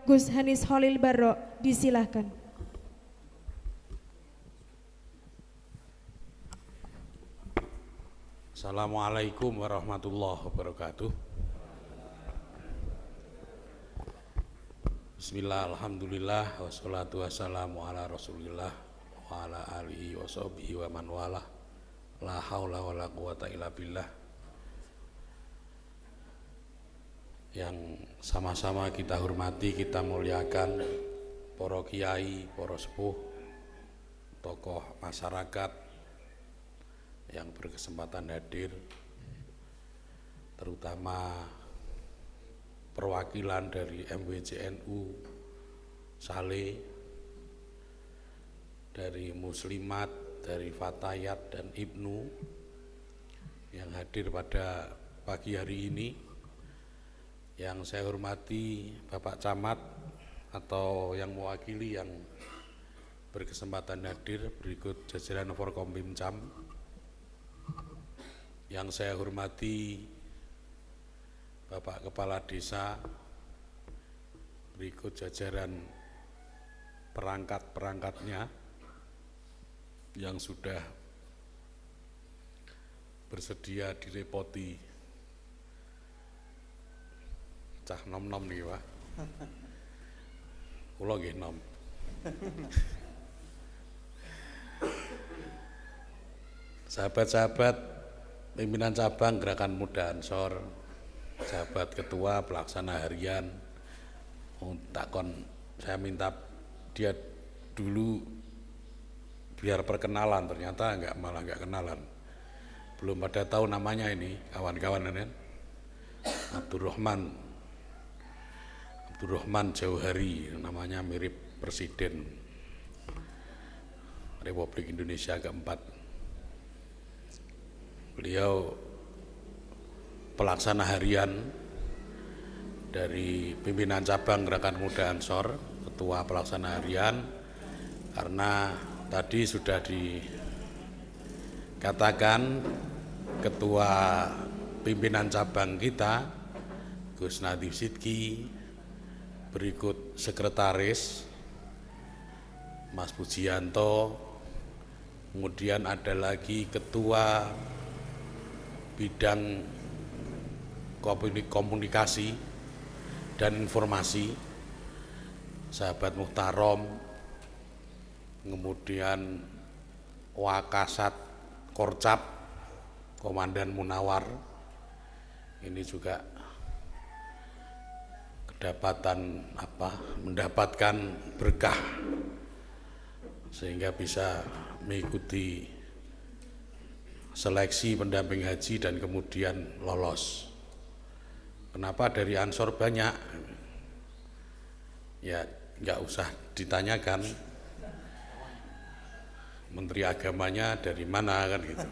Gus Hanis Holil Barro, disilahkan. Assalamualaikum warahmatullahi wabarakatuh. Bismillah, alhamdulillah, wassalatu wassalamu ala rasulillah wa ala alihi wa sahbihi wa man walah. La haula wa la quwata illa billah. Yang sama-sama kita hormati, kita muliakan para kiai, para sepuh, tokoh masyarakat yang berkesempatan hadir, terutama perwakilan dari MWCNU Saleh, dari Muslimat, dari Fatayat dan Ibnu yang hadir pada pagi hari ini. Yang saya hormati Bapak Camat atau yang mewakili yang berkesempatan hadir, berikut jajaran Forkompimcam. Yang saya hormati Bapak Kepala Desa, berikut jajaran perangkat-perangkatnya yang sudah bersedia direpoti. Cah nom-nom nih Pak. Kula nggih nom. Sahabat-sahabat pimpinan cabang Gerakan Muda Ansor, sahabat ketua pelaksana harian, saya minta dia dulu biar perkenalan, ternyata malah nggak kenalan, belum pada tahu namanya ini kawan-kawan kan. Abdurrahman Jauhari, namanya mirip Presiden Republik Indonesia keempat. Beliau pelaksana harian dari pimpinan cabang Gerakan Muda Ansor, ketua pelaksana harian, karena tadi sudah dikatakan ketua pimpinan cabang kita Gus Nadif Sidki, berikut sekretaris Mas Pujianto, kemudian ada lagi ketua bidang komunikasi dan informasi sahabat Muhtarom, kemudian Wakasat Korcap Komandan Munawar, ini juga mendapatkan berkah sehingga bisa mengikuti seleksi pendamping haji dan kemudian lolos. Kenapa dari Ansor banyak? Ya nggak usah ditanyakan, Menteri Agamanya dari mana kan gitu.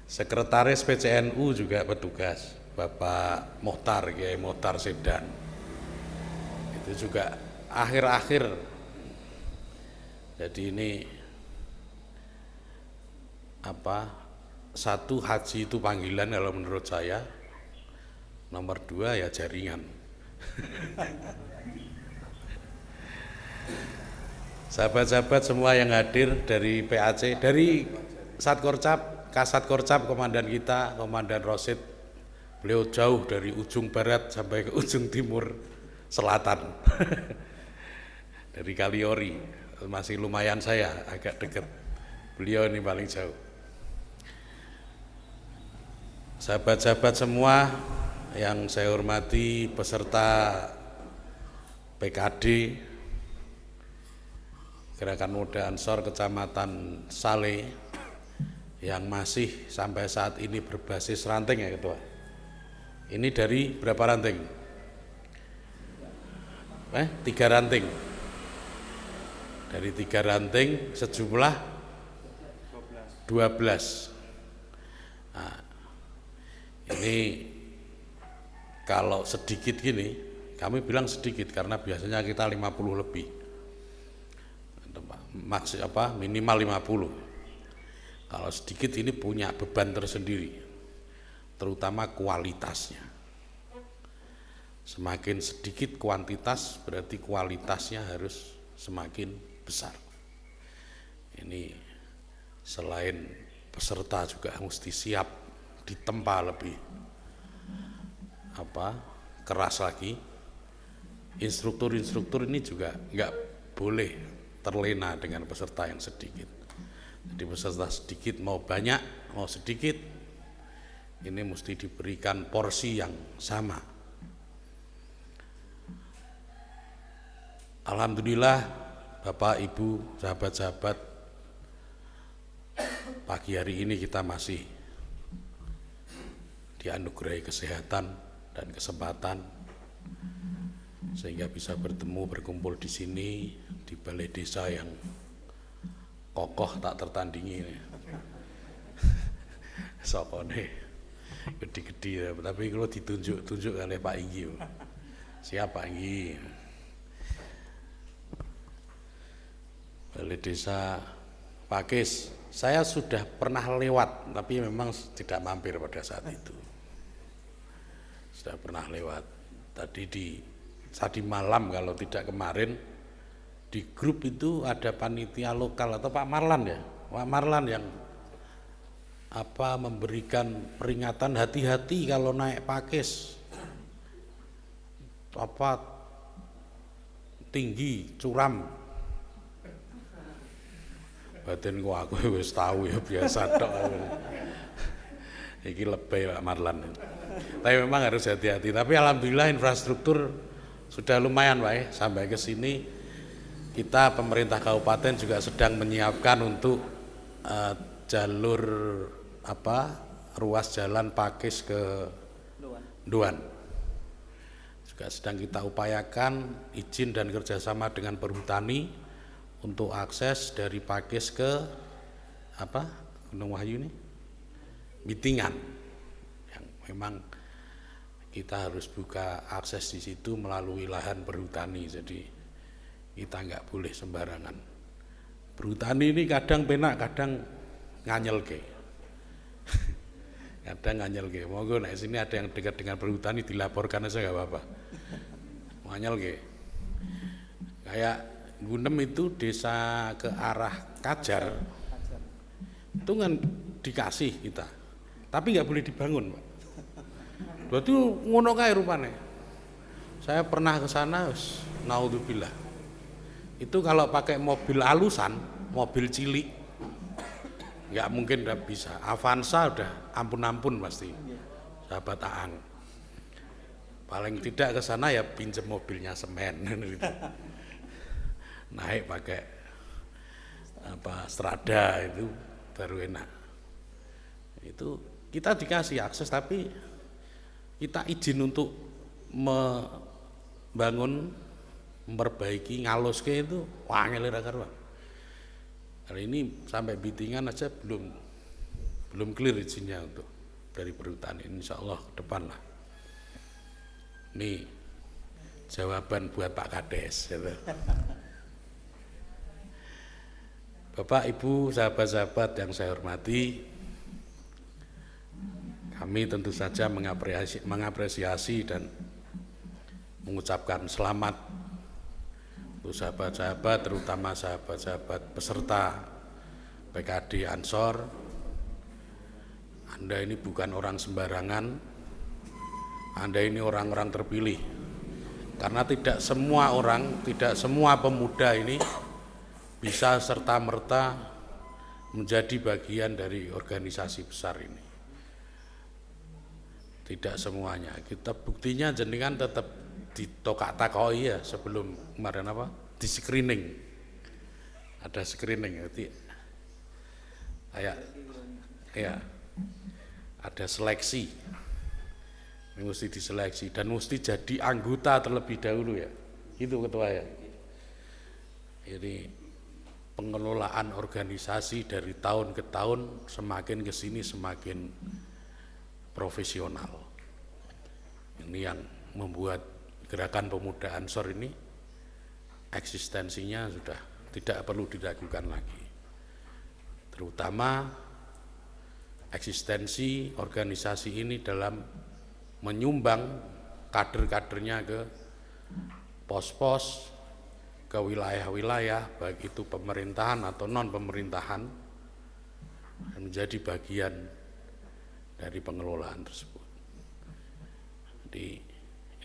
Sekretaris PCNU juga petugas, Bapak Mohtar, Kiai Mohtar Sedan. Itu juga akhir-akhir. Jadi ini satu, haji itu panggilan kalau menurut saya. Nomor dua ya jaringan. Sahabat-sahabat semua yang hadir dari PAC, dari Satkorcap, Kasat Korcap, komandan kita, Komandan Rosid, beliau jauh dari ujung barat sampai ke ujung timur selatan. Dari Kaliori, masih lumayan saya agak dekat. Beliau ini paling jauh. Sahabat-sahabat semua yang saya hormati, peserta PKD Gerakan Muda Ansor Kecamatan Saleh yang masih sampai saat ini berbasis ranting ya Ketua. Ini dari berapa ranting? 3 ranting. Dari 3 ranting sejumlah 12. Nah, ini kalau sedikit gini, kami bilang sedikit karena biasanya kita 50 lebih. Minimal 50. Kalau sedikit ini punya beban tersendiri, terutama kualitasnya. Semakin sedikit kuantitas berarti kualitasnya harus semakin besar. Ini selain peserta juga mesti siap ditempa lebih keras lagi. Instruktur-instruktur ini juga nggak boleh terlena dengan peserta yang sedikit. Jadi peserta sedikit mau banyak mau sedikit ini mesti diberikan porsi yang sama. Alhamdulillah Bapak Ibu sahabat-sahabat, pagi hari ini kita masih dianugerahi kesehatan dan kesempatan sehingga bisa bertemu berkumpul di sini di balai desa yang kokoh tak tertandingi. Sokone gede-gede tapi kalau ditunjuk oleh Pak Inggi. Siap Pak Inggi. Balai desa Pakis, saya sudah pernah lewat tapi memang tidak mampir pada saat itu. Sudah pernah lewat tadi malam kalau tidak kemarin di grup itu ada panitia lokal atau Pak Marlan ya, Pak Marlan yang memberikan peringatan hati-hati kalau naik Pakis, tinggi curam. Batin ku aku wis tahu ya biasa tok. Iki lebay Pak Marlan. Tapi memang harus hati-hati. Tapi alhamdulillah infrastruktur sudah lumayan Pak ya. Sampai ke sini kita pemerintah kabupaten juga sedang menyiapkan untuk jalur ruas jalan Pakis ke Nduan. Juga sedang kita upayakan izin dan kerjasama dengan Perhutani untuk akses dari Pakis ke Gunung Wahyu ini Mitingan, yang memang kita harus buka akses di situ melalui lahan perhutani. Jadi kita nggak boleh sembarangan. Perhutani ini kadang penak, kadang nganyelke. Kadang nganyelke. Monggo nek sini ada yang dekat dengan perhutani dilaporkan aja nggak apa-apa. Nganyelke. Kayak Gunem itu desa ke arah Kajar, itu kan dikasih kita, tapi nggak boleh dibangun, Pak. Berarti ngono kae rupane. Saya pernah ke sana, naudzubillah. Itu kalau pakai mobil alusan, mobil cilik, nggak mungkin udah bisa. Avanza udah ampun-ampun pasti, sahabat Aang. Paling tidak ke sana ya pinjem mobilnya semen gitu. Naik pakai Strada itu baru enak. Itu kita dikasih akses tapi kita izin untuk membangun, memperbaiki, ngaluske itu angel ra karuan. Hari ini sampai Bitingan aja belum clear izinnya untuk dari perhutani. Insyaallah ke depan lah. Nih jawaban buat Pak Kades gitu. Bapak, Ibu, sahabat-sahabat yang saya hormati, kami tentu saja mengapresiasi dan mengucapkan selamat untuk sahabat-sahabat, terutama sahabat-sahabat peserta PKD Ansor. Anda ini bukan orang sembarangan, Anda ini orang-orang terpilih. Karena tidak semua orang, tidak semua pemuda ini bisa serta-merta menjadi bagian dari organisasi besar ini. Tidak semuanya. Kita buktinya jenengan tetap ditokak-takoi ya sebelum kemarin di screening. Ada screening jadi ada seleksi. Ini mesti diseleksi dan mesti jadi anggota terlebih dahulu ya. Itu ketua ya. Jadi pengelolaan organisasi dari tahun ke tahun semakin ke sini semakin profesional. Ini yang membuat gerakan pemuda Ansor ini eksistensinya sudah tidak perlu diragukan lagi. Terutama eksistensi organisasi ini dalam menyumbang kader-kadernya ke pos-pos, ke wilayah-wilayah, baik itu pemerintahan atau non-pemerintahan, menjadi bagian dari pengelolaan tersebut. Jadi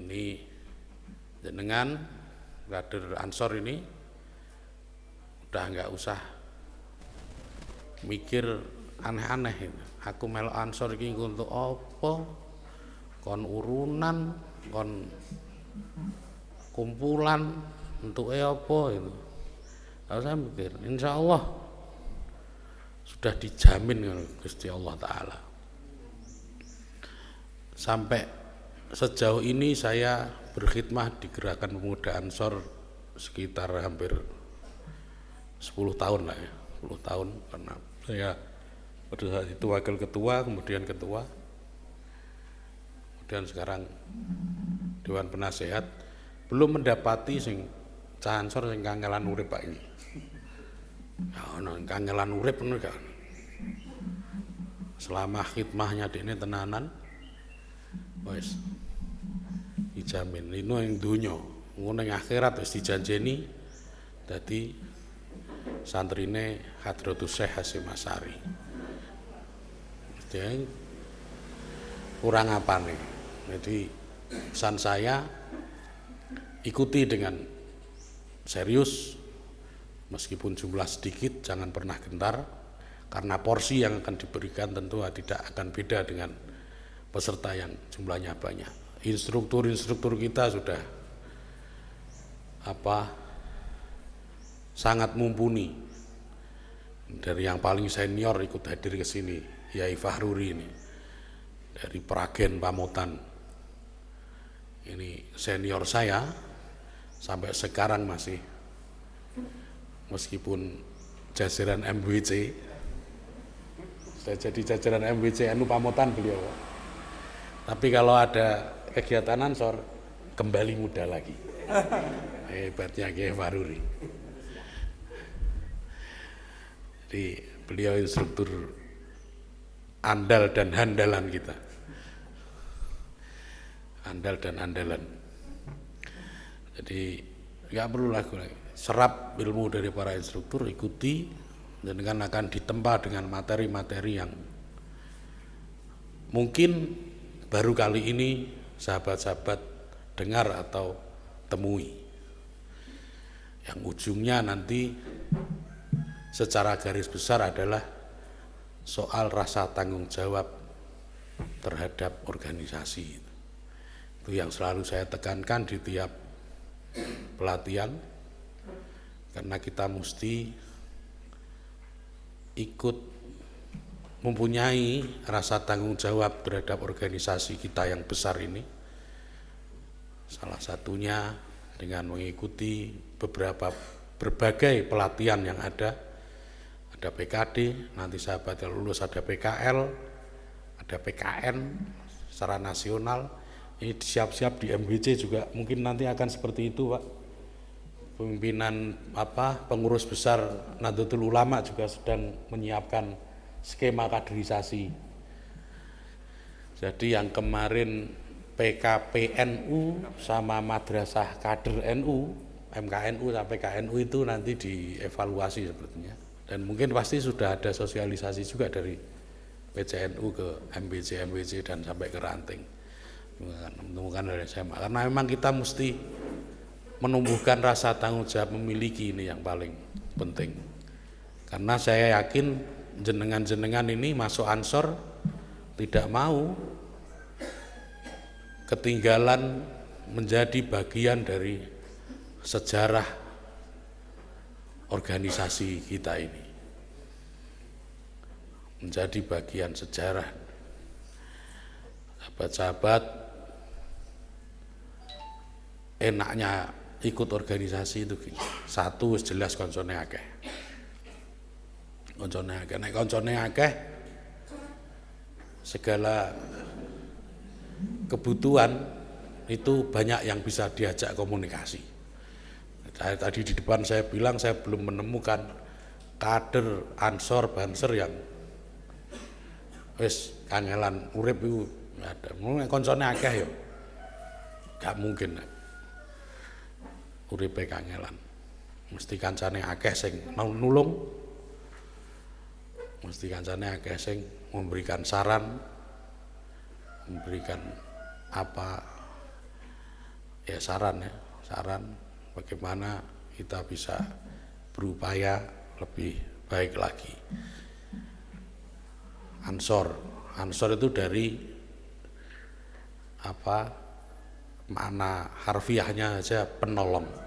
ini jenengan kader Ansor ini udah nggak usah mikir aneh-aneh. Aku melu Ansor iki untuk apa? Kon urunan, kon kumpulan untuk apa itu. Kalau saya mikir, insya Allah sudah dijamin oleh Gusti Allah Ta'ala. Sampai sejauh ini saya berkhidmat di Gerakan Pemuda Ansor sekitar hampir 10 tahun lah ya, 10 tahun, karena saya pada saat itu wakil ketua, kemudian ketua, kemudian sekarang Dewan Penasehat, belum mendapati sing cah Ansor sing kangelan urip Pak ini. Ya ono kangelan urip ngono kan. Selama khidmahnya dekne tenanan wis dijamin lino ing donya, ngono ing akhirat wis dijanjeni dadi santrine Hadratus Syekh Hasyim Asy'ari. Jadi kurang apa nih? Jadi pesan saya, ikuti dengan serius, meskipun jumlah sedikit, jangan pernah gentar, karena porsi yang akan diberikan tentu tidak akan beda dengan peserta yang jumlahnya banyak. Instruktur kita sudah sangat mumpuni. Dari yang paling senior ikut hadir ke sini, Yai Fahruri ini, dari Pragen Pamotan. Ini senior saya sampai sekarang masih, meskipun jajaran MWC, sudah jadi jajaran MWC NU Pamotan beliau. Tapi kalau ada kegiatan Ansor, kembali muda lagi. Hebatnya Kiai Fahruri. Jadi beliau instruktur andal dan handalan kita. Andal dan andalan. Jadi nggak perlu lagi serap ilmu dari para instruktur, ikuti, dan akan ditempa dengan materi-materi yang mungkin baru kali ini sahabat-sahabat dengar atau temui, yang ujungnya nanti secara garis besar adalah soal rasa tanggung jawab terhadap organisasi. Itu yang selalu saya tekankan di tiap pelatihan, karena kita mesti ikut mempunyai rasa tanggung jawab terhadap organisasi kita yang besar ini. Salah satunya dengan mengikuti berbagai pelatihan yang ada PKD, nanti sahabat yang lulus ada PKL, ada PKN secara nasional. Ini siap-siap di MWC juga mungkin nanti akan seperti itu, Pak. Pimpinan pengurus besar Nahdlatul Ulama juga sedang menyiapkan skema kaderisasi. Jadi yang kemarin PKPNU sama Madrasah Kader NU, MKNU sampai KNU itu nanti dievaluasi sepertinya. Dan mungkin pasti sudah ada sosialisasi juga dari PCNU ke MBC dan sampai ke ranting. Menemukan dari SMA. Karena memang kita mesti menumbuhkan rasa tanggung jawab memiliki, ini yang paling penting. Karena saya yakin jenengan-jenengan ini masuk Ansor tidak mau ketinggalan menjadi bagian dari sejarah organisasi kita ini, menjadi bagian sejarah. Sahabat-sahabat, enaknya ikut organisasi itu satu, jelas koncone akeh. Nek koncone akeh, segala kebutuhan itu banyak yang bisa diajak komunikasi. Tadi di depan saya bilang saya belum menemukan kader Ansor Banser yang wis kangelan urip iku ada. Koncone akeh yo. gak mungkin uripe kangelan. Mesti kancane akeh sing nulung, mesti kancane akeh sing memberikan saran, memberikan saran bagaimana kita bisa berupaya lebih baik lagi. Ansor itu dari makna harfiahnya aja penolong.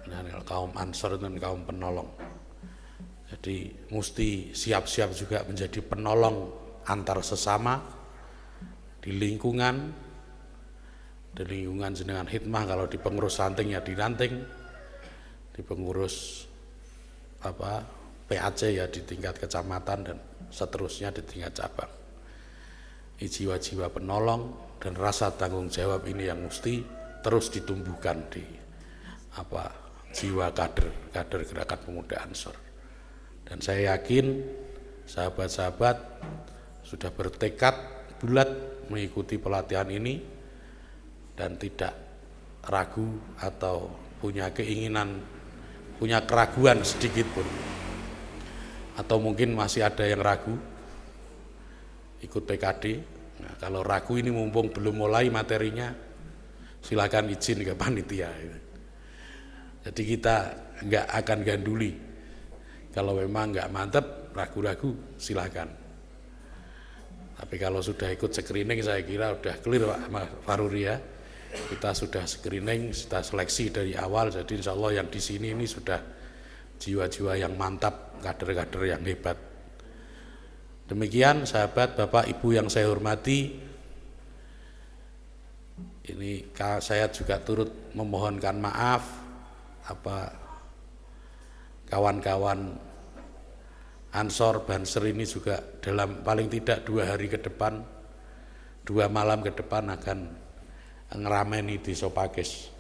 Nah, kaum Ansor itu kaum penolong. Jadi mesti siap-siap juga menjadi penolong antar sesama di lingkungan jenengan hikmah. Kalau di pengurus ranting ya di ranting, di pengurus PAC ya di tingkat kecamatan dan seterusnya di tingkat cabang. Ini jiwa-jiwa penolong dan rasa tanggung jawab ini yang mesti terus ditumbuhkan di jiwa kader Gerakan Pemuda Ansor. Dan saya yakin sahabat-sahabat sudah bertekad bulat mengikuti pelatihan ini dan tidak ragu atau punya keinginan, punya keraguan sedikit pun, atau mungkin masih ada yang ragu ikut PKD. Nah, kalau ragu ini mumpung belum mulai materinya, silakan izin ke panitia. Jadi kita nggak akan ganduli. Kalau memang nggak mantep, ragu-ragu, silakan. Tapi kalau sudah ikut screening, saya kira udah clear Pak Faruri ya. Kita sudah screening, sudah seleksi dari awal. Jadi insya Allah yang di sini ini sudah jiwa-jiwa yang mantap, kader-kader yang hebat. Demikian sahabat, Bapak, Ibu yang saya hormati. Ini saya juga turut memohonkan maaf kawan-kawan Ansor Banser ini juga dalam paling tidak 2 hari ke depan, 2 malam ke depan akan ngerameni di Sopakis.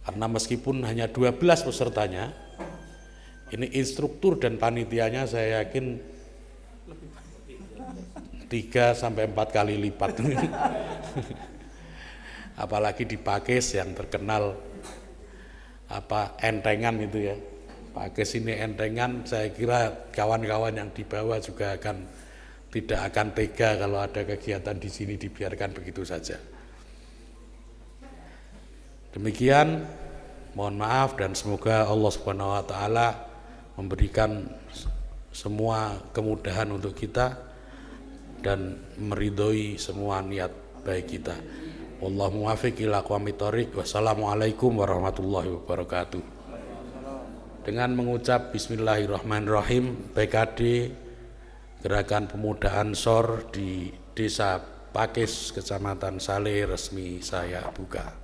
Karena meskipun hanya 12 pesertanya, ini instruktur dan panitianya saya yakin 3-4 kali lipat. Apalagi di Pakis yang terkenal entengan itu ya. Pakis ini entengan, saya kira kawan-kawan yang di bawah juga tidak akan tega kalau ada kegiatan di sini dibiarkan begitu saja. Demikian, mohon maaf dan semoga Allah Subhanahu wa taala memberikan semua kemudahan untuk kita dan meridhoi semua niat baik kita. Wallahu muwaffiq ila aqwamit thoriq. Wassalamualaikum warahmatullahi wabarakatuh. Dengan mengucap bismillahirrahmanirrahim, PKD Gerakan Pemuda Ansor di Desa Pakis, Kecamatan Saleh resmi saya buka.